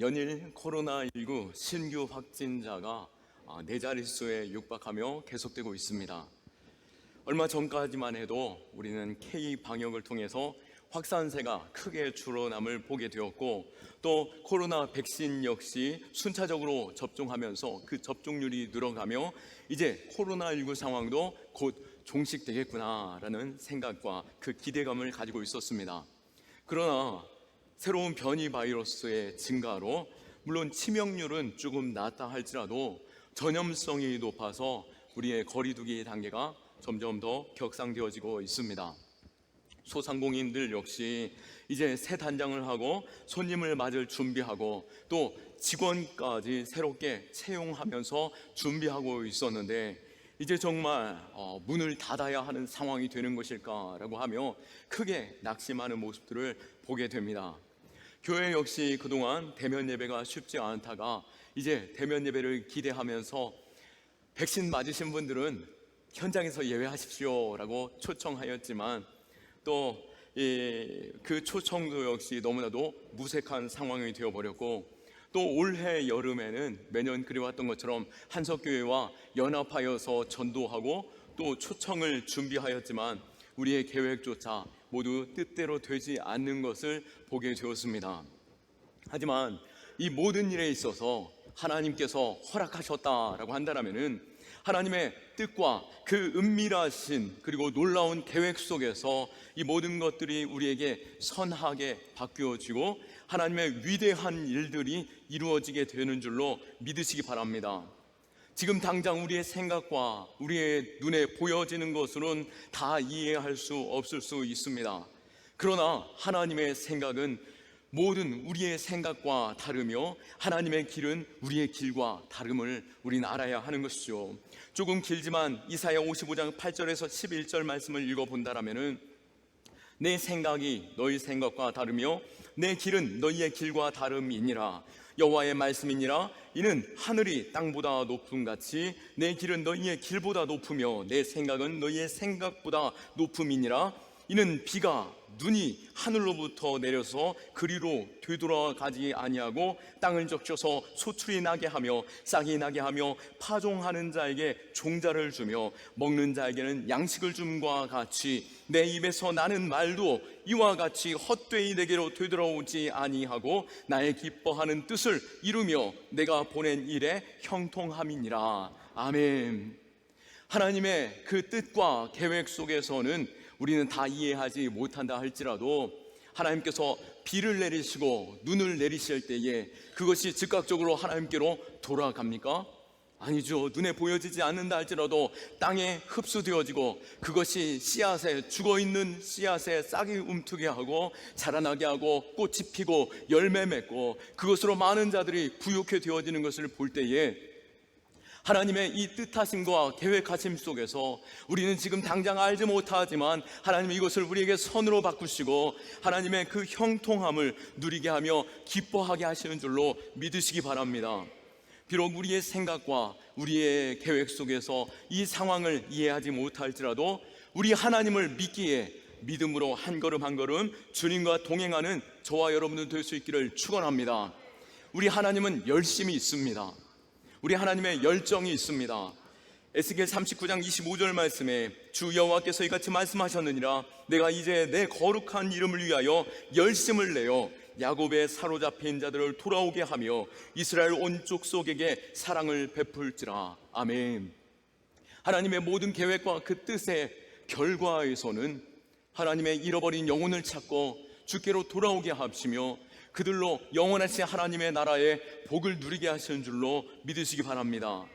연일 코로나19 신규 확진자가 네 자릿수에 육박하며 계속되고 있습니다. 얼마 전까지만 해도 우리는 K-방역을 통해서 확산세가 크게 줄어남을 보게 되었고, 또 코로나 백신 역시 순차적으로 접종하면서 그 접종률이 늘어가며 이제 코로나19 상황도 곧 종식되겠구나라는 생각과 그 기대감을 가지고 있었습니다. 그러나 새로운 변이 바이러스의 증가로 물론 치명률은 조금 낮다 할지라도 전염성이 높아서 우리의 거리두기 단계가 점점 더 격상되어지고 있습니다. 소상공인들 역시 이제 새 단장을 하고 손님을 맞을 준비하고 또 직원까지 새롭게 채용하면서 준비하고 있었는데, 이제 정말 문을 닫아야 하는 상황이 되는 것일까라고 하며 크게 낙심하는 모습들을 보게 됩니다. 교회 역시 그동안 대면 예배가 쉽지 않다가 이제 대면 예배를 기대하면서 백신 맞으신 분들은 현장에서 예배하십시오라고 초청하였지만, 또 그 초청도 역시 너무나도 무색한 상황이 되어버렸고, 또 올해 여름에는 매년 그리웠던 것처럼 한석교회와 연합하여서 전도하고 또 초청을 준비하였지만 우리의 계획조차 모두 뜻대로 되지 않는 것을 보게 되었습니다. 하지만 이 모든 일에 있어서 하나님께서 허락하셨다라고 한다면은 하나님의 뜻과 그 은밀하신 그리고 놀라운 계획 속에서 이 모든 것들이 우리에게 선하게 바뀌어지고 하나님의 위대한 일들이 이루어지게 되는 줄로 믿으시기 바랍니다. 지금 당장 우리의 생각과 우리의 눈에 보여지는 것으로는 다 이해할 수 없을 수 있습니다. 그러나 하나님의 생각은 모든 우리의 생각과 다르며 하나님의 길은 우리의 길과 다름을 우리는 알아야 하는 것이죠. 조금 길지만 이사야 55장 8절에서 11절 말씀을 읽어본다라면은 내 생각이 너희 생각과 다르며 내 길은 너희의 길과 다름이니라. 여호와의 말씀이니라. 이는 하늘이 땅보다 높음같이 내 길은 너희의 길보다 높으며 내 생각은 너희의 생각보다 높음이니라. 이는 비가 눈이 하늘로부터 내려서 그리로 되돌아가지 아니하고 땅을 적셔서 소출이 나게 하며 싹이 나게 하며 파종하는 자에게 종자를 주며 먹는 자에게는 양식을 줌과 같이 내 입에서 나는 말도 이와 같이 헛되이 내게로 되돌아오지 아니하고 나의 기뻐하는 뜻을 이루며 내가 보낸 일에 형통함이니라. 아멘. 하나님의 그 뜻과 계획 속에서는 우리는 다 이해하지 못한다 할지라도 하나님께서 비를 내리시고 눈을 내리실 때에 그것이 즉각적으로 하나님께로 돌아갑니까? 아니죠. 눈에 보여지지 않는다 할지라도 땅에 흡수되어지고 그것이 씨앗에, 죽어있는 씨앗에 싹이 움트게 하고 자라나게 하고 꽃이 피고 열매 맺고 그것으로 많은 자들이 부욕해 되어지는 것을 볼 때에 하나님의 이 뜻하심과 계획하심 속에서 우리는 지금 당장 알지 못하지만 하나님이 이것을 우리에게 선으로 바꾸시고 하나님의 그 형통함을 누리게 하며 기뻐하게 하시는 줄로 믿으시기 바랍니다. 비록 우리의 생각과 우리의 계획 속에서 이 상황을 이해하지 못할지라도 우리 하나님을 믿기에 믿음으로 한 걸음 한 걸음 주님과 동행하는 저와 여러분들 될 수 있기를 축원합니다. 우리 하나님은 열심히 있습니다. 우리 하나님의 열정이 있습니다. 에스겔 39장 25절 말씀에 주 여호와께서 이같이 말씀하셨느니라. 내가 이제 내 거룩한 이름을 위하여 열심을 내어 야곱의 사로잡힌 자들을 돌아오게 하며 이스라엘 온 족속에게 사랑을 베풀지라. 아멘. 하나님의 모든 계획과 그 뜻의 결과에서는 하나님의 잃어버린 영혼을 찾고 주께로 돌아오게 하시며 그들로 영원하신 하나님의 나라의 복을 누리게 하시는 줄로 믿으시기 바랍니다.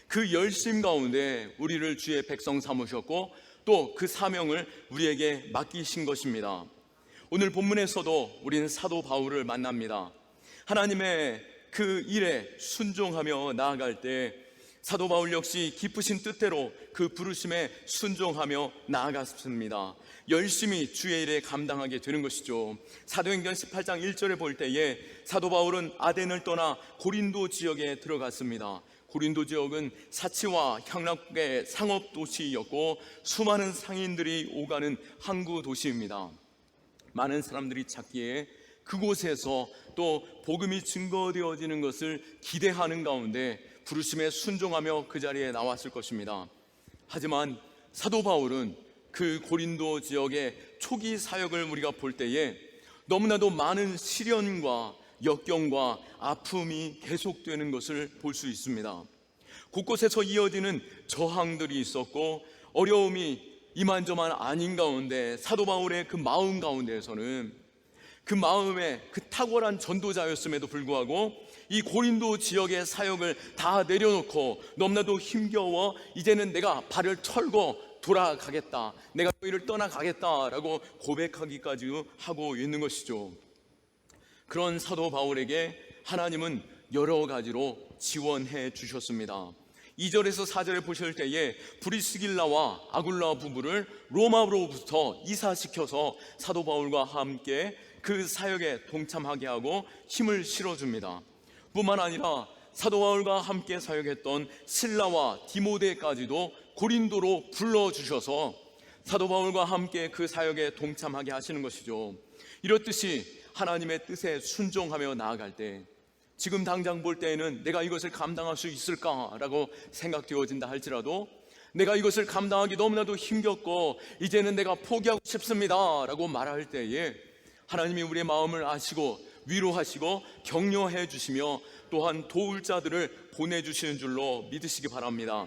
그 열심 가운데 우리를 주의 백성 삼으셨고 또 그 사명을 우리에게 맡기신 것입니다. 오늘 본문에서도 우리는 사도 바울을 만납니다. 하나님의 그 일에 순종하며 나아갈 때 사도 바울 역시 기쁘신 뜻대로 그 부르심에 순종하며 나아갔습니다. 열심히 주의 일에 감당하게 되는 것이죠. 사도행전 18장 1절에 볼 때에 사도 바울은 아덴을 떠나 고린도 지역에 들어갔습니다. 고린도 지역은 사치와 향락의 상업 도시였고 수많은 상인들이 오가는 항구 도시입니다. 많은 사람들이 찾기에 그곳에서 또 복음이 증거되어지는 것을 기대하는 가운데 부르심에 순종하며 그 자리에 나왔을 것입니다. 하지만 사도 바울은 그 고린도 지역의 초기 사역을 우리가 볼 때에 너무나도 많은 시련과 역경과 아픔이 계속되는 것을 볼 수 있습니다. 곳곳에서 이어지는 저항들이 있었고 어려움이 이만저만 아닌 가운데 사도 바울의 그 마음 가운데에서는 그 마음에 그 탁월한 전도자였음에도 불구하고 이 고린도 지역의 사역을 다 내려놓고 너무나도 힘겨워 이제는 내가 발을 털고 돌아가겠다, 내가 너희를 떠나가겠다라고 고백하기까지 하고 있는 것이죠. 그런 사도 바울에게 하나님은 여러 가지로 지원해 주셨습니다. 2절에서 4절에 보실 때에 브리스길라와 아굴라 부부를 로마로부터 이사시켜서 사도 바울과 함께 그 사역에 동참하게 하고 힘을 실어줍니다. 뿐만 아니라 사도 바울과 함께 사역했던 실라와 디모데까지도 고린도로 불러주셔서 사도 바울과 함께 그 사역에 동참하게 하시는 것이죠. 이렇듯이 하나님의 뜻에 순종하며 나아갈 때 지금 당장 볼 때에는 내가 이것을 감당할 수 있을까라고 생각되어진다 할지라도 내가 이것을 감당하기 너무나도 힘겹고 이제는 내가 포기하고 싶습니다라고 말할 때에 하나님이 우리의 마음을 아시고 위로하시고 격려해 주시며 또한 도울 자들을 보내주시는 줄로 믿으시기 바랍니다.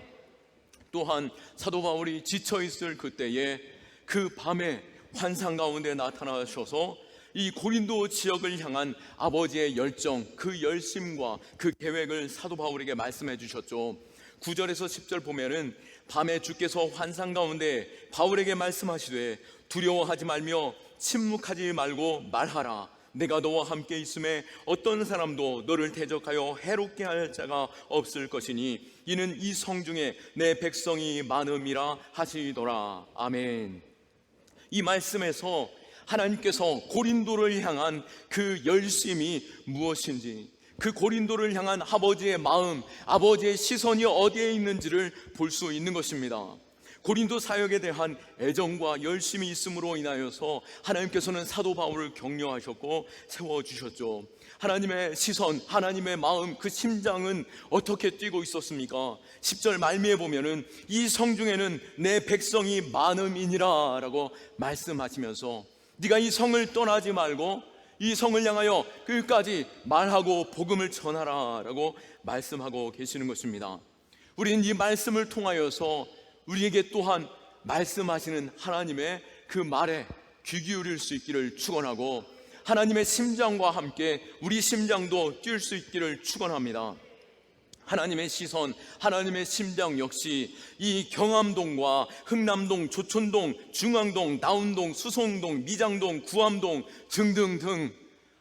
또한 사도 바울이 지쳐있을 그때에 그 밤에 환상 가운데 나타나셔서 이 고린도 지역을 향한 아버지의 열정, 그 열심과 그 계획을 사도 바울에게 말씀해 주셨죠. 9절에서 10절 보면은 밤에 주께서 환상 가운데 바울에게 말씀하시되 두려워하지 말며 침묵하지 말고 말하라. 내가 너와 함께 있음에 어떤 사람도 너를 대적하여 해롭게 할 자가 없을 것이니 이는 이 성중에 내 백성이 많음이라 하시더라. 아멘. 이 말씀에서 하나님께서 고린도를 향한 그 열심이 무엇인지, 그 고린도를 향한 아버지의 마음, 아버지의 시선이 어디에 있는지를 볼 수 있는 것입니다. 고린도 사역에 대한 애정과 열심이 있음으로 인하여서 하나님께서는 사도 바울을 격려하셨고 세워주셨죠. 하나님의 시선, 하나님의 마음, 그 심장은 어떻게 뛰고 있었습니까? 10절 말미에 보면은 이 성중에는 내 백성이 많음이니라 라고 말씀하시면서 네가 이 성을 떠나지 말고 이 성을 향하여 끝까지 말하고 복음을 전하라 라고 말씀하고 계시는 것입니다. 우리는 이 말씀을 통하여서 우리에게 또한 말씀하시는 하나님의 그 말에 귀 기울일 수 있기를 축원하고 하나님의 심장과 함께 우리 심장도 뛸 수 있기를 축원합니다. 하나님의 시선, 하나님의 심장 역시 이 경암동과 흥남동, 조촌동, 중앙동, 나운동, 수송동, 미장동, 구암동 등등등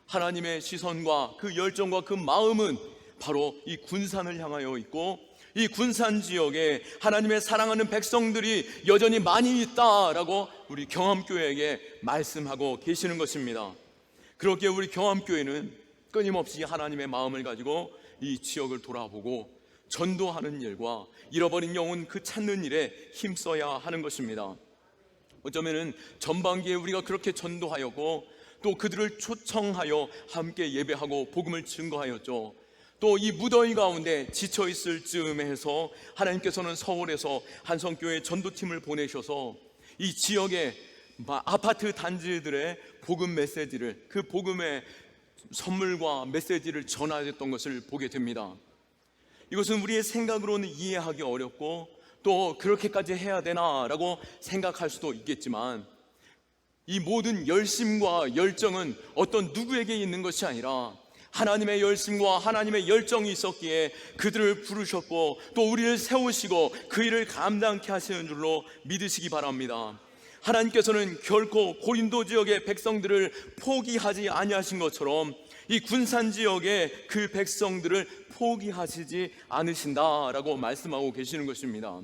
하나님의 시선과 그 열정과 그 마음은 바로 이 군산을 향하여 있고 이 군산 지역에 하나님의 사랑하는 백성들이 여전히 많이 있다라고 우리 경암교회에게 말씀하고 계시는 것입니다. 그렇게 우리 경암교회는 끊임없이 하나님의 마음을 가지고 이 지역을 돌아보고 전도하는 일과 잃어버린 영혼 그 찾는 일에 힘써야 하는 것입니다. 어쩌면은 전반기에 우리가 그렇게 전도하였고 또 그들을 초청하여 함께 예배하고 복음을 증거하였죠. 또 이 무더위 가운데 지쳐있을 즈음에 해서 하나님께서는 서울에서 한성교회 전도팀을 보내셔서 이 지역의 아파트 단지들의 복음 메시지를, 그 복음의 선물과 메시지를 전하였던 것을 보게 됩니다. 이것은 우리의 생각으로는 이해하기 어렵고 또 그렇게까지 해야 되나라고 생각할 수도 있겠지만 이 모든 열심과 열정은 어떤 누구에게 있는 것이 아니라 하나님의 열심과 하나님의 열정이 있었기에 그들을 부르셨고 또 우리를 세우시고 그 일을 감당케 하시는 줄로 믿으시기 바랍니다. 하나님께서는 결코 고린도 지역의 백성들을 포기하지 아니하신 것처럼 이 군산 지역의 그 백성들을 포기하시지 않으신다라고 말씀하고 계시는 것입니다.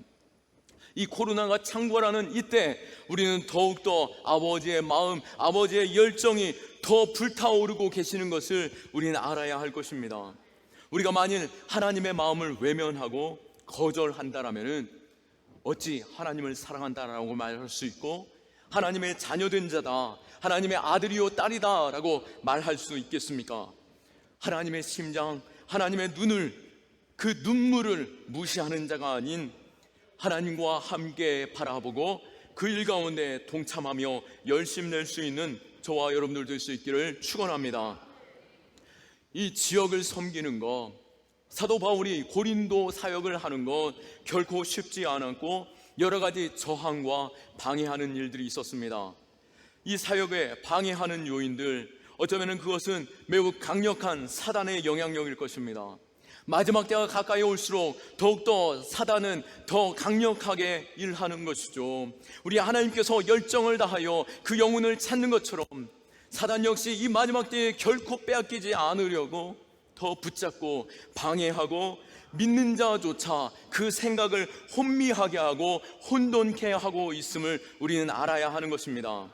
이 코로나가 창궐하는 이때 우리는 더욱더 아버지의 마음, 아버지의 열정이 더 불타오르고 계시는 것을 우리는 알아야 할 것입니다. 우리가 만일 하나님의 마음을 외면하고 거절한다라면 어찌 하나님을 사랑한다라고 말할 수 있고 하나님의 자녀된 자다, 하나님의 아들이요 딸이다 라고 말할 수 있겠습니까? 하나님의 심장, 하나님의 눈을, 그 눈물을 무시하는 자가 아닌 하나님과 함께 바라보고 그 일 가운데 동참하며 열심 낼 수 있는 저와 여러분들 될 수 있기를 축원합니다. 이 지역을 섬기는 것, 사도 바울이 고린도 사역을 하는 것 결코 쉽지 않았고 여러 가지 저항과 방해하는 일들이 있었습니다. 이 사역에 방해하는 요인들, 어쩌면 그것은 매우 강력한 사단의 영향력일 것입니다. 마지막 때가 가까이 올수록 더욱더 사단은 더 강력하게 일하는 것이죠. 우리 하나님께서 열정을 다하여 그 영혼을 찾는 것처럼 사단 역시 이 마지막 때에 결코 빼앗기지 않으려고 더 붙잡고 방해하고 믿는 자조차 그 생각을 혼미하게 하고 혼돈케 하고 있음을 우리는 알아야 하는 것입니다.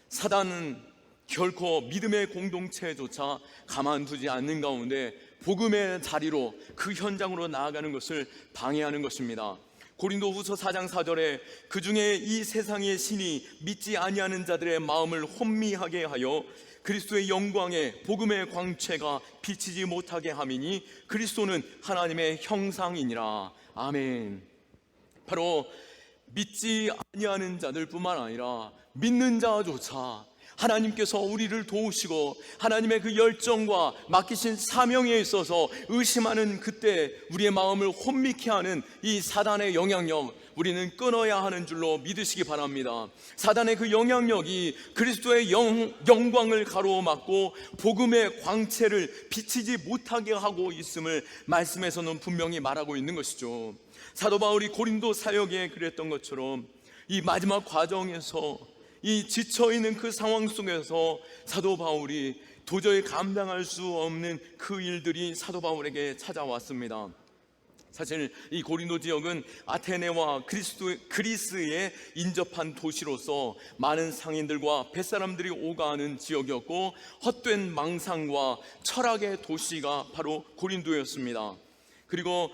사단은 결코 믿음의 공동체조차 가만두지 않는 가운데 복음의 자리로 그 현장으로 나아가는 것을 방해하는 것입니다. 고린도후서 4장 4절에 그 중에 이 세상의 신이 믿지 아니하는 자들의 마음을 혼미하게 하여 그리스도의 영광에 복음의 광채가 비치지 못하게 함이니 그리스도는 하나님의 형상이니라. 아멘. 바로 믿지 아니하는 자들뿐만 아니라 믿는 자조차 하나님께서 우리를 도우시고 하나님의 그 열정과 맡기신 사명에 있어서 의심하는 그때 우리의 마음을 혼미케 하는 이 사단의 영향력, 우리는 끊어야 하는 줄로 믿으시기 바랍니다. 사단의 그 영향력이 그리스도의 영광을 가로막고 복음의 광채를 비치지 못하게 하고 있음을 말씀에서는 분명히 말하고 있는 것이죠. 사도 바울이 고린도 사역에 그랬던 것처럼 이 마지막 과정에서 이 지쳐있는 그 상황 속에서 사도 바울이 도저히 감당할 수 없는 그 일들이 사도 바울에게 찾아왔습니다. 사실 이 고린도 지역은 아테네와 그리스에 인접한 도시로서 많은 상인들과 뱃사람들이 오가는 지역이었고 헛된 망상과 철학의 도시가 바로 고린도였습니다. 그리고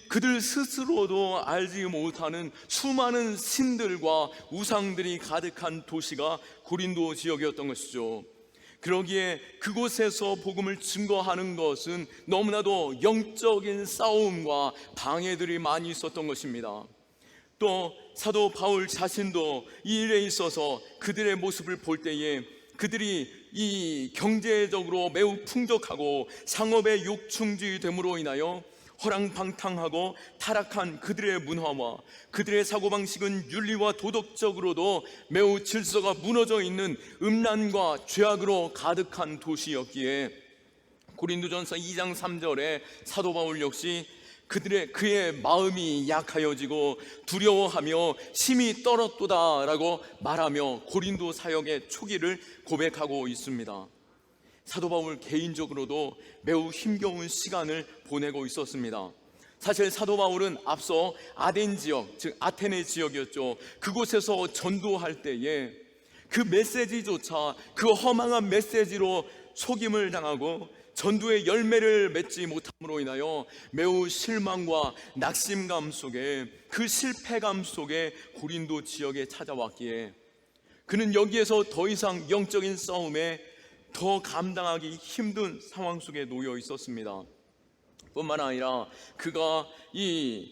그들 스스로도 알지 못하는 수많은 신들과 우상들이 가득한 도시가 고린도 지역이었던 것이죠. 그러기에 그곳에서 복음을 증거하는 것은 너무나도 영적인 싸움과 방해들이 많이 있었던 것입니다. 또 사도 바울 자신도 이 일에 있어서 그들의 모습을 볼 때에 그들이 이 경제적으로 매우 풍족하고 상업의 욕충지됨으로 인하여 허랑방탕하고 타락한 그들의 문화와 그들의 사고방식은 윤리와 도덕적으로도 매우 질서가 무너져 있는 음란과 죄악으로 가득한 도시였기에 고린도전서 2장 3절에 사도 바울 역시 그의 마음이 약하여지고 두려워하며 심히 떨었도다라고 말하며 고린도 사역의 초기를 고백하고 있습니다. 사도 바울 개인적으로도 매우 힘겨운 시간을 보내고 있었습니다. 사실 사도 바울은 앞서 아덴 지역, 즉 아테네 지역이었죠. 그곳에서 전도할 때에 그 메시지조차 그 허망한 메시지로 속임을 당하고 전도의 열매를 맺지 못함으로 인하여 매우 실망과 낙심감 속에 그 실패감 속에 고린도 지역에 찾아왔기에 그는 여기에서 더 이상 영적인 싸움에 더 감당하기 힘든 상황 속에 놓여 있었습니다. 뿐만 아니라 그가 이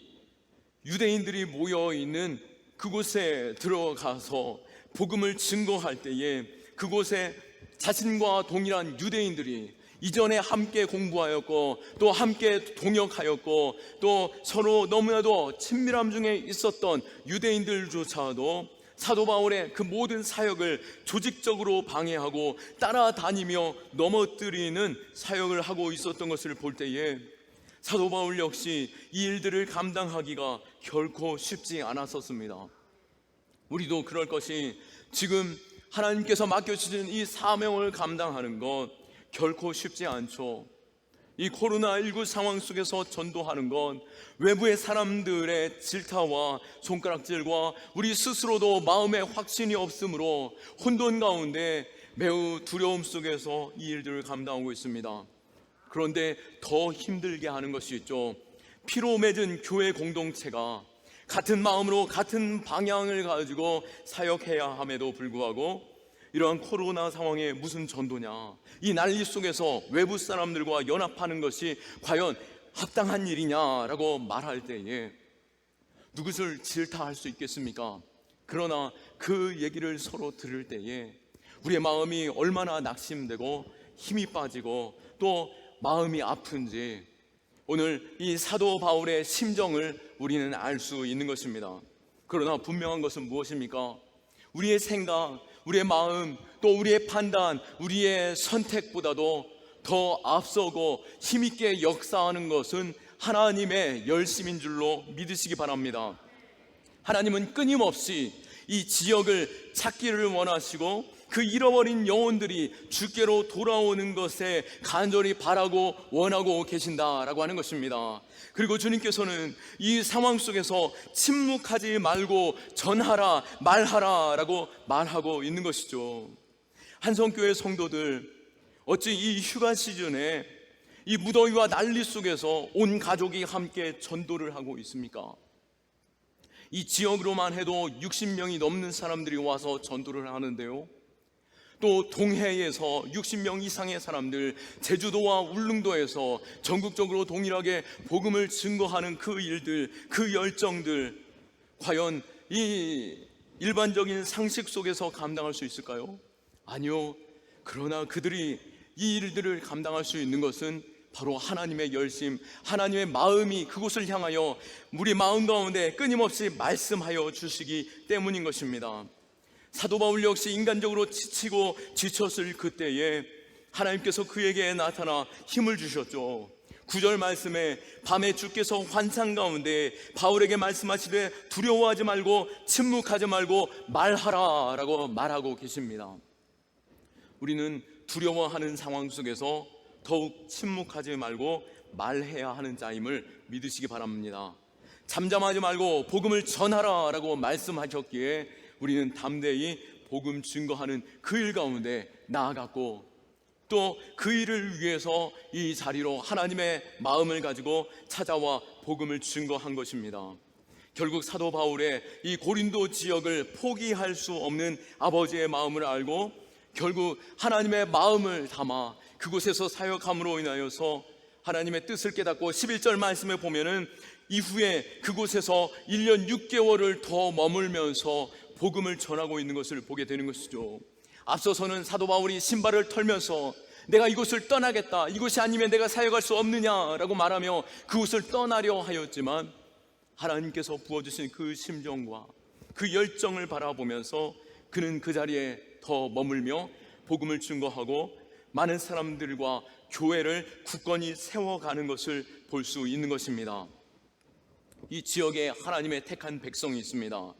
유대인들이 모여 있는 그곳에 들어가서 복음을 증거할 때에 그곳에 자신과 동일한 유대인들이 이전에 함께 공부하였고 또 함께 동역하였고 또 서로 너무나도 친밀함 중에 있었던 유대인들조차도 사도 바울의 그 모든 사역을 조직적으로 방해하고 따라다니며 넘어뜨리는 사역을 하고 있었던 것을 볼 때에 사도 바울 역시 이 일들을 감당하기가 결코 쉽지 않았었습니다. 우리도 그럴 것이 지금 하나님께서 맡겨주신 이 사명을 감당하는 것 결코 쉽지 않죠. 이 코로나19 상황 속에서 전도하는 건 외부의 사람들의 질타와 손가락질과 우리 스스로도 마음에 확신이 없으므로 혼돈 가운데 매우 두려움 속에서 이 일들을 감당하고 있습니다. 그런데 더 힘들게 하는 것이 있죠. 피로 맺은 교회 공동체가 같은 마음으로 같은 방향을 가지고 사역해야 함에도 불구하고 이러한 코로나 상황에 무슨 전도냐, 이 난리 속에서 외부 사람들과 연합하는 것이 과연 합당한 일이냐라고 말할 때에 누구를 질타할 수 있겠습니까? 그러나 그 얘기를 서로 들을 때에 우리의 마음이 얼마나 낙심되고 힘이 빠지고 또 마음이 아픈지 오늘 이 사도 바울의 심정을 우리는 알 수 있는 것입니다. 그러나 분명한 것은 무엇입니까? 우리의 생각, 우리의 마음, 또 우리의 판단, 우리의 선택보다도 더 앞서고 힘있게 역사하는 것은 하나님의 열심인 줄로 믿으시기 바랍니다. 하나님은 끊임없이 이 지역을 찾기를 원하시고 그 잃어버린 영혼들이 주께로 돌아오는 것에 간절히 바라고 원하고 계신다라고 하는 것입니다. 그리고 주님께서는 이 상황 속에서 침묵하지 말고 전하라, 말하라 라고 말하고 있는 것이죠. 한성교회 성도들, 어찌 이 휴가 시즌에 이 무더위와 난리 속에서 온 가족이 함께 전도를 하고 있습니까? 이 지역으로만 해도 60명이 넘는 사람들이 와서 전도를 하는데요, 또 동해에서 60명 이상의 사람들, 제주도와 울릉도에서 전국적으로 동일하게 복음을 증거하는 그 일들, 그 열정들, 과연 이 일반적인 상식 속에서 감당할 수 있을까요? 아니요. 그러나 그들이 이 일들을 감당할 수 있는 것은 바로 하나님의 열심, 하나님의 마음이 그곳을 향하여 우리 마음 가운데 끊임없이 말씀하여 주시기 때문인 것입니다. 사도 바울 역시 인간적으로 지치고 지쳤을 그때에 하나님께서 그에게 나타나 힘을 주셨죠. 9절 말씀에 밤에 주께서 환상 가운데 바울에게 말씀하시되 두려워하지 말고 침묵하지 말고 말하라 라고 말하고 계십니다. 우리는 두려워하는 상황 속에서 더욱 침묵하지 말고 말해야 하는 자임을 믿으시기 바랍니다. 잠잠하지 말고 복음을 전하라 라고 말씀하셨기에 우리는 담대히 복음 증거하는 그 일 가운데 나아갔고, 또 그 일을 위해서 이 자리로 하나님의 마음을 가지고 찾아와 복음을 증거한 것입니다. 결국 사도 바울의 이 고린도 지역을 포기할 수 없는 아버지의 마음을 알고 결국 하나님의 마음을 담아 그곳에서 사역함으로 인하여서 하나님의 뜻을 깨닫고 11절 말씀에 보면은 이후에 그곳에서 1년 6개월을 더 머물면서 복음을 전하고 있는 것을 보게 되는 것이죠. 앞서서는 사도 바울이 신발을 털면서 내가 이곳을 떠나겠다, 이곳이 아니면 내가 사역할 수 없느냐라고 말하며 그곳을 떠나려 하였지만 하나님께서 부어주신 그 심정과 그 열정을 바라보면서 그는 그 자리에 더 머물며 복음을 증거하고 많은 사람들과 교회를 굳건히 세워가는 것을 볼 수 있는 것입니다. 이 지역에 하나님의 택한 백성이 있습니다.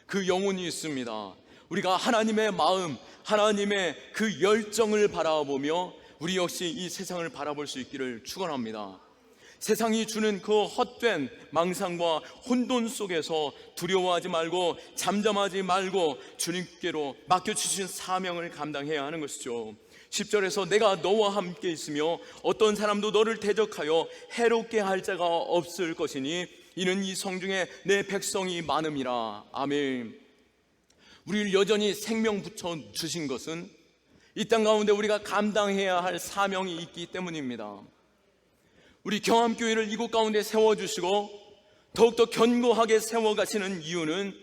그 영혼이 있습니다. 우리가 하나님의 마음, 하나님의 그 열정을 바라보며 우리 역시 이 세상을 바라볼 수 있기를 축원합니다. 세상이 주는 그 헛된 망상과 혼돈 속에서 두려워하지 말고 잠잠하지 말고 주님께로 맡겨주신 사명을 감당해야 하는 것이죠. 10절에서 내가 너와 함께 있으며 어떤 사람도 너를 대적하여 해롭게 할 자가 없을 것이니 이는 이 성중에 내 백성이 많음이라. 아멘. 우리를 여전히 생명 붙여 주신 것은 이 땅 가운데 우리가 감당해야 할 사명이 있기 때문입니다. 우리 경암교회를 이곳 가운데 세워주시고 더욱더 견고하게 세워가시는 이유는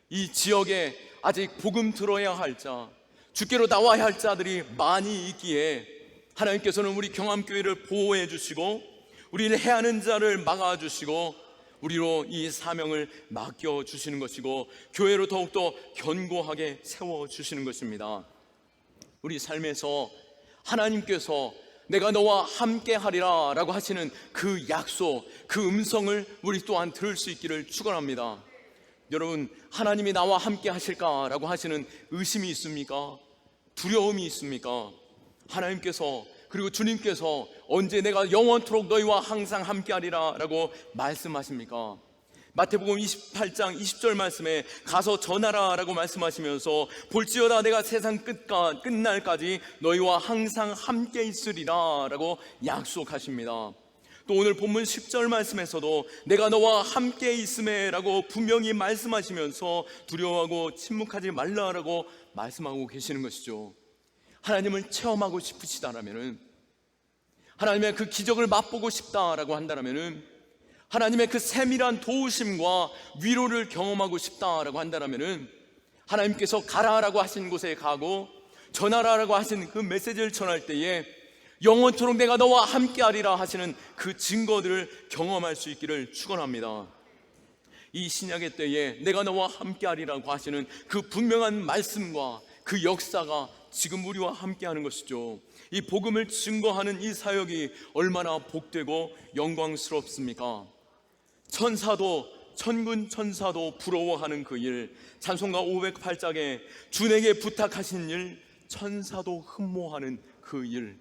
이 지역에 아직 복음 들어야 할 자, 주께로 나와야 할 자들이 많이 있기에 하나님께서는 우리 경암교회를 보호해 주시고 우리를 해하는 자를 막아주시고 우리로 이 사명을 맡겨주시는 것이고 교회로 더욱더 견고하게 세워주시는 것입니다. 우리 삶에서 하나님께서 내가 너와 함께 하리라 라고 하시는 그 약속, 그 음성을 우리 또한 들을 수 있기를 축원합니다. 여러분, 하나님이 나와 함께 하실까 라고 하시는 의심이 있습니까? 두려움이 있습니까? 하나님께서 그리고 주님께서 언제 내가 영원토록 너희와 항상 함께하리라 라고 말씀하십니까? 마태복음 28장 20절 말씀에 가서 전하라 라고 말씀하시면서 볼지어다 내가 세상 끝날까지 너희와 항상 함께 있으리라 라고 약속하십니다. 또 오늘 본문 10절 말씀에서도 내가 너와 함께 있음에 라고 분명히 말씀하시면서 두려워하고 침묵하지 말라라고 말씀하고 계시는 것이죠. 하나님을 체험하고 싶으시다라면은, 하나님의 그 기적을 맛보고 싶다라고 한다라면은, 하나님의 그 세밀한 도우심과 위로를 경험하고 싶다라고 한다라면은, 하나님께서 가라라고 하신 곳에 가고 전하라라고 하신 그 메시지를 전할 때에 영원토록 내가 너와 함께하리라 하시는 그 증거들을 경험할 수 있기를 축원합니다. 이 신약의 때에 내가 너와 함께하리라고 하시는 그 분명한 말씀과 그 역사가 지금 우리와 함께하는 것이죠. 이 복음을 증거하는 이 사역이 얼마나 복되고 영광스럽습니까? 천군 천사도 부러워하는 그 일, 찬송가 508장에 주에게 부탁하신 일, 천사도 흠모하는 그 일,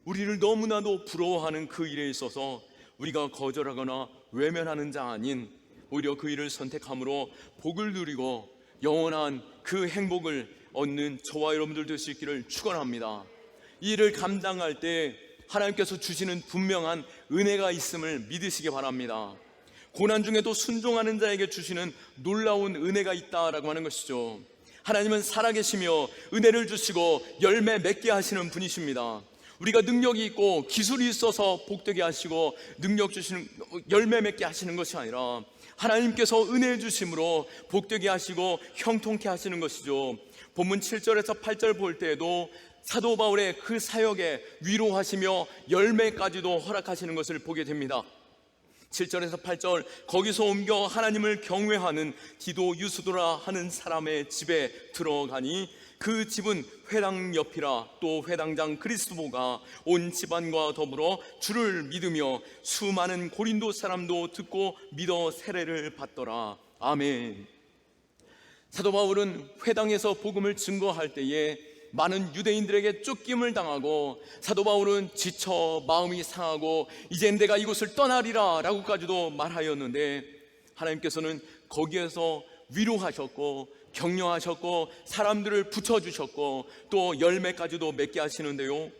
우리를 너무나도 부러워하는 그 일에 있어서 우리가 거절하거나 외면하는 자 아닌 오히려 그 일을 선택함으로 복을 누리고 영원한 그 행복을 얻는 저와 여러분들 될 수 있기를 축원합니다. 이 일을 감당할 때 하나님께서 주시는 분명한 은혜가 있음을 믿으시기 바랍니다. 고난 중에도 순종하는 자에게 주시는 놀라운 은혜가 있다라고 하는 것이죠. 하나님은 살아계시며 은혜를 주시고 열매 맺게 하시는 분이십니다. 우리가 능력이 있고 기술이 있어서 복되게 하시고 능력 주시는, 열매 맺게 하시는 것이 아니라 하나님께서 은혜 주심으로 복되게 하시고 형통케 하시는 것이죠. 본문 7절에서 8절 볼 때에도 사도 바울의 그 사역에 위로하시며 열매까지도 허락하시는 것을 보게 됩니다. 7절에서 8절, 거기서 옮겨 하나님을 경외하는 디도 유스도라 하는 사람의 집에 들어가니 그 집은 회당 옆이라. 또 회당장 그리스도가 온 집안과 더불어 주를 믿으며 수많은 고린도 사람도 듣고 믿어 세례를 받더라. 아멘. 사도 바울은 회당에서 복음을 증거할 때에 많은 유대인들에게 쫓김을 당하고 사도 바울은 지쳐 마음이 상하고 이젠 내가 이곳을 떠나리라 라고까지도 말하였는데, 하나님께서는 거기에서 위로하셨고 격려하셨고 사람들을 붙여주셨고 또 열매까지도 맺게 하시는데요,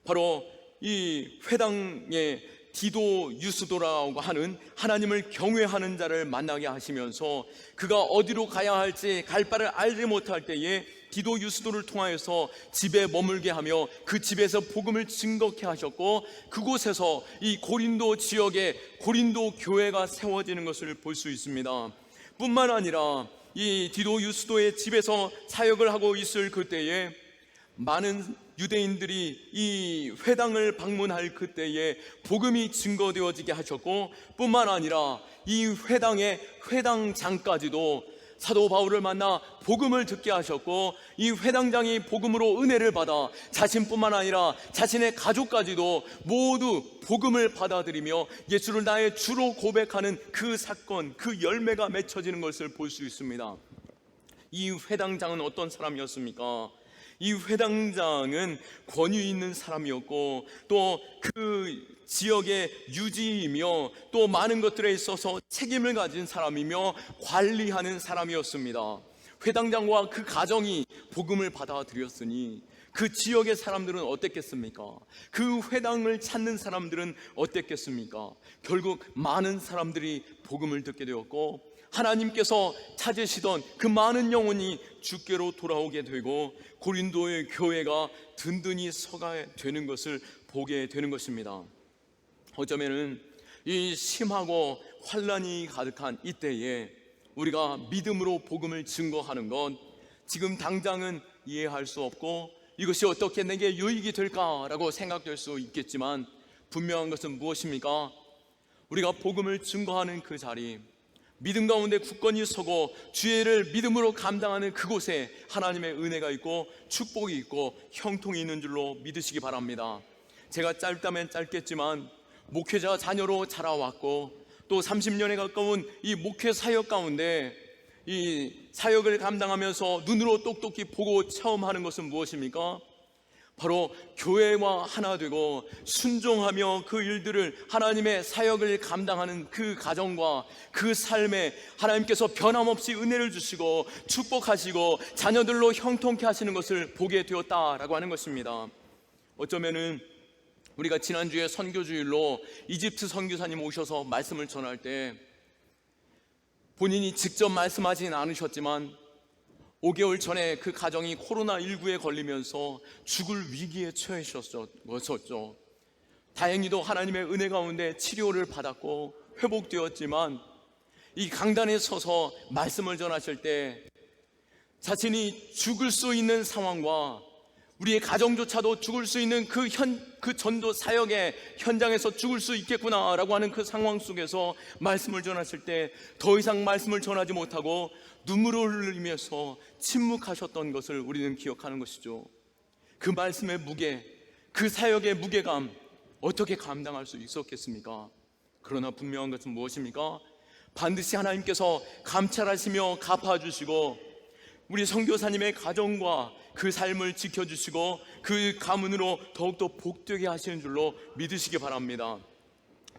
바로 이 회당에 디도 유스도라고 하는 하나님을 경외하는 자를 만나게 하시면서 그가 어디로 가야 할지 갈 바를 알지 못할 때에 디도 유스도를 통하여서 집에 머물게 하며 그 집에서 복음을 증거케 하셨고, 그곳에서 이 고린도 지역에 고린도 교회가 세워지는 것을 볼 수 있습니다. 뿐만 아니라 이 디도 유스도의 집에서 사역을 하고 있을 그때에 많은 유대인들이 이 회당을 방문할 그때에 복음이 증거되어지게 하셨고, 뿐만 아니라 이 회당의 회당장까지도 사도 바울을 만나 복음을 듣게 하셨고, 이 회당장이 복음으로 은혜를 받아 자신뿐만 아니라 자신의 가족까지도 모두 복음을 받아들이며 예수를 나의 주로 고백하는 그 사건, 그 열매가 맺혀지는 것을 볼 수 있습니다. 이 회당장은 어떤 사람이었습니까? 이 회당장은 권위 있는 사람이었고 또 그 지역의 유지이며 또 많은 것들에 있어서 책임을 가진 사람이며 관리하는 사람이었습니다. 회당장과 그 가정이 복음을 받아들였으니 그 지역의 사람들은 어땠겠습니까? 그 회당을 찾는 사람들은 어땠겠습니까? 결국 많은 사람들이 복음을 듣게 되었고 하나님께서 찾으시던 그 많은 영혼이 주께로 돌아오게 되고 고린도의 교회가 든든히 서게 되는 것을 보게 되는 것입니다. 어쩌면은 이 심하고 환난이 가득한 이때에 우리가 믿음으로 복음을 증거하는 것, 지금 당장은 이해할 수 없고 이것이 어떻게 내게 유익이 될까라고 생각될 수 있겠지만, 분명한 것은 무엇입니까? 우리가 복음을 증거하는 그 자리, 믿음 가운데 굳건히 서고 주의를 믿음으로 감당하는 그곳에 하나님의 은혜가 있고 축복이 있고 형통이 있는 줄로 믿으시기 바랍니다. 제가 짧다면 짧겠지만 목회자 자녀로 자라왔고 또 30년에 가까운 이 목회 사역 가운데 이 사역을 감당하면서 눈으로 똑똑히 보고 체험하는 것은 무엇입니까? 바로 교회와 하나 되고 순종하며 그 일들을 하나님의 사역을 감당하는 그 가정과 그 삶에 하나님께서 변함없이 은혜를 주시고 축복하시고 자녀들로 형통케 하시는 것을 보게 되었다라고 하는 것입니다. 어쩌면은 우리가 지난주에 선교주일로 이집트 선교사님 오셔서 말씀을 전할 때 본인이 직접 말씀하지는 않으셨지만 5개월 전에 그 가정이 코로나19에 걸리면서 죽을 위기에 처했었죠. 다행히도 하나님의 은혜 가운데 치료를 받았고 회복되었지만 이 강단에 서서 말씀을 전하실 때 자신이 죽을 수 있는 상황과 우리의 가정조차도 죽을 수 있는 그 전도 사역의 현장에서 죽을 수 있겠구나라고 하는 그 상황 속에서 말씀을 전하실 때 더 이상 말씀을 전하지 못하고 눈물을 흘리면서 침묵하셨던 것을 우리는 기억하는 것이죠. 그 말씀의 무게, 그 사역의 무게감 어떻게 감당할 수 있었겠습니까? 그러나 분명한 것은 무엇입니까? 반드시 하나님께서 감찰하시며 갚아주시고 우리 선교사님의 가정과 그 삶을 지켜주시고 그 가문으로 더욱더 복되게 하시는 줄로 믿으시기 바랍니다.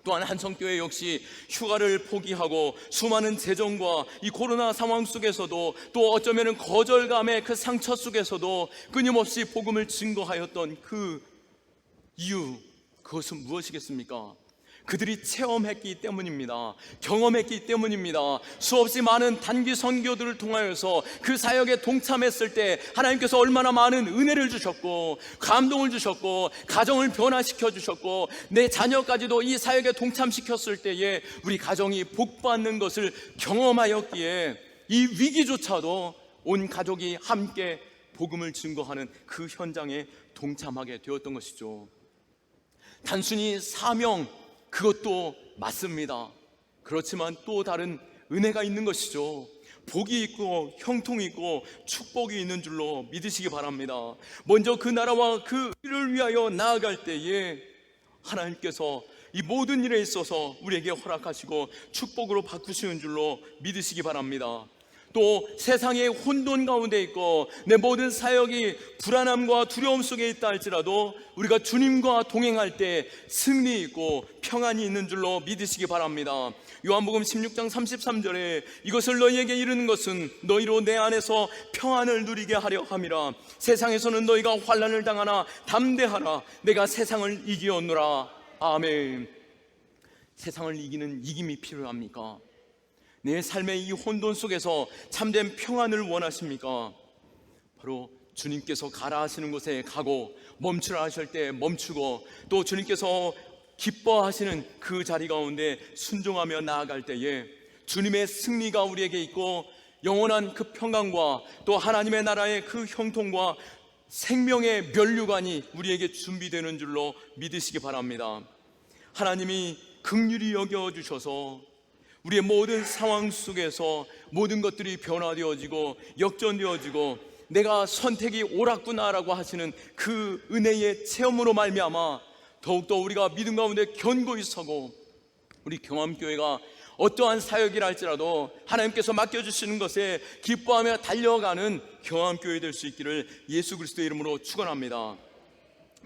또한 한성교회 역시 휴가를 포기하고 수많은 재정과 이 코로나 상황 속에서도 또 어쩌면 거절감의 그 상처 속에서도 끊임없이 복음을 증거하였던 그 이유, 그것은 무엇이겠습니까? 그들이 체험했기 때문입니다. 경험했기 때문입니다. 수없이 많은 단기 선교들을 통하여서 그 사역에 동참했을 때 하나님께서 얼마나 많은 은혜를 주셨고 감동을 주셨고 가정을 변화시켜 주셨고 내 자녀까지도 이 사역에 동참시켰을 때에 우리 가정이 복받는 것을 경험하였기에 이 위기조차도 온 가족이 함께 복음을 증거하는 그 현장에 동참하게 되었던 것이죠. 단순히 사명, 그것도 맞습니다. 그렇지만 또 다른 은혜가 있는 것이죠. 복이 있고 형통이 있고 축복이 있는 줄로 믿으시기 바랍니다. 먼저 그 나라와 그 일을 위하여 나아갈 때에 하나님께서 이 모든 일에 있어서 우리에게 허락하시고 축복으로 바꾸시는 줄로 믿으시기 바랍니다. 또 세상의 혼돈 가운데 있고 내 모든 사역이 불안함과 두려움 속에 있다 할지라도 우리가 주님과 동행할 때 승리 있고 평안이 있는 줄로 믿으시기 바랍니다. 요한복음 16장 33절에 이것을 너희에게 이르는 것은 너희로 내 안에서 평안을 누리게 하려 함이라. 세상에서는 너희가 환난을 당하나 담대하라. 내가 세상을 이기었노라. 아멘. 세상을 이기는 이김이 필요합니까? 내 삶의 이 혼돈 속에서 참된 평안을 원하십니까? 바로 주님께서 가라 하시는 곳에 가고 멈추라 하실 때 멈추고 또 주님께서 기뻐하시는 그 자리 가운데 순종하며 나아갈 때에 주님의 승리가 우리에게 있고 영원한 그 평강과 또 하나님의 나라의 그 형통과 생명의 면류관이 우리에게 준비되는 줄로 믿으시기 바랍니다. 하나님이 긍휼히 여겨주셔서 우리의 모든 상황 속에서 모든 것들이 변화되어지고 역전되어지고 내가 선택이 옳았구나라고 하시는 그 은혜의 체험으로 말미암아 더욱더 우리가 믿음 가운데 견고히 서고 우리 경암교회가 어떠한 사역이라 할지라도 하나님께서 맡겨주시는 것에 기뻐하며 달려가는 경암교회 될 수 있기를 예수 그리스도의 이름으로 축원합니다.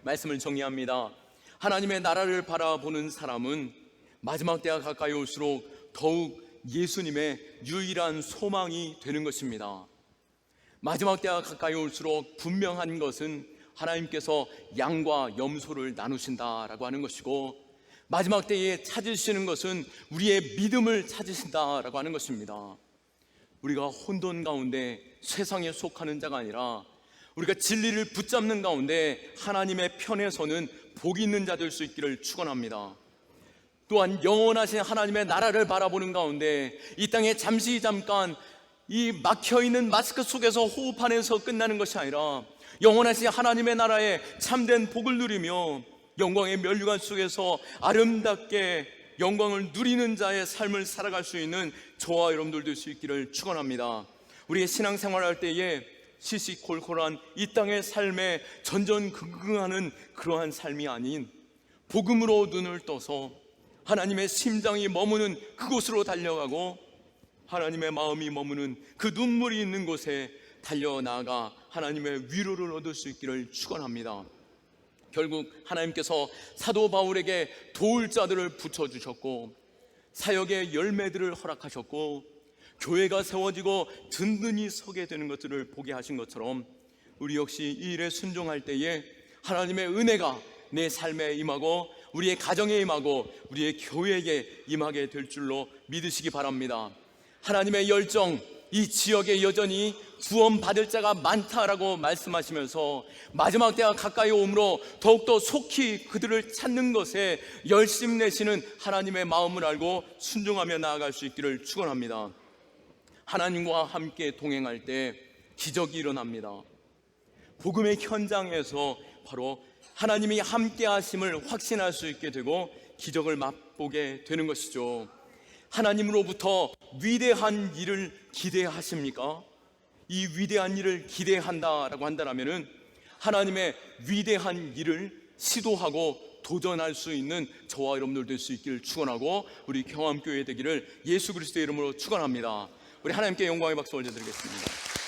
말씀을 정리합니다. 하나님의 나라를 바라보는 사람은 마지막 때가 가까이 올수록 더욱 예수님의 유일한 소망이 되는 것입니다. 마지막 때가 가까이 올수록 분명한 것은 하나님께서 양과 염소를 나누신다라고 하는 것이고 마지막 때에 찾으시는 것은 우리의 믿음을 찾으신다라고 하는 것입니다. 우리가 혼돈 가운데 세상에 속하는 자가 아니라 우리가 진리를 붙잡는 가운데 하나님의 편에 서는 복이 있는 자 될 수 있기를 축원합니다. 또한 영원하신 하나님의 나라를 바라보는 가운데 이 땅에 잠깐 이 막혀있는 마스크 속에서 호흡하면서 끝나는 것이 아니라 영원하신 하나님의 나라에 참된 복을 누리며 영광의 면류관 속에서 아름답게 영광을 누리는 자의 삶을 살아갈 수 있는 저와 여러분들 될 수 있기를 축원합니다. 우리의 신앙생활할 때에 시시콜콜한 이 땅의 삶에 전전긍긍하는 그러한 삶이 아닌 복음으로 눈을 떠서 하나님의 심장이 머무는 그곳으로 달려가고 하나님의 마음이 머무는 그 눈물이 있는 곳에 달려나가 하나님의 위로를 얻을 수 있기를 축원합니다. 결국 하나님께서 사도 바울에게 도울 자들을 붙여주셨고 사역의 열매들을 허락하셨고 교회가 세워지고 든든히 서게 되는 것들을 보게 하신 것처럼 우리 역시 이 일에 순종할 때에 하나님의 은혜가 내 삶에 임하고 우리의 가정에 임하고 우리의 교회에 임하게 될 줄로 믿으시기 바랍니다. 하나님의 열정, 이 지역에 여전히 구원받을 자가 많다라고 말씀하시면서 마지막 때가 가까이 오므로 더욱더 속히 그들을 찾는 것에 열심 내시는 하나님의 마음을 알고 순종하며 나아갈 수 있기를 축원합니다. 하나님과 함께 동행할 때 기적이 일어납니다. 복음의 현장에서 바로 하나님이 함께 하심을 확신할 수 있게 되고 기적을 맛보게 되는 것이죠. 하나님으로부터 위대한 일을 기대하십니까? 이 위대한 일을 기대한다라고 한다면 하나님의 위대한 일을 시도하고 도전할 수 있는 저와 여러분들 될 수 있기를 축원하고 우리 경암교회 되기를 예수 그리스도의 이름으로 축원합니다. 우리 하나님께 영광의 박수 올려드리겠습니다.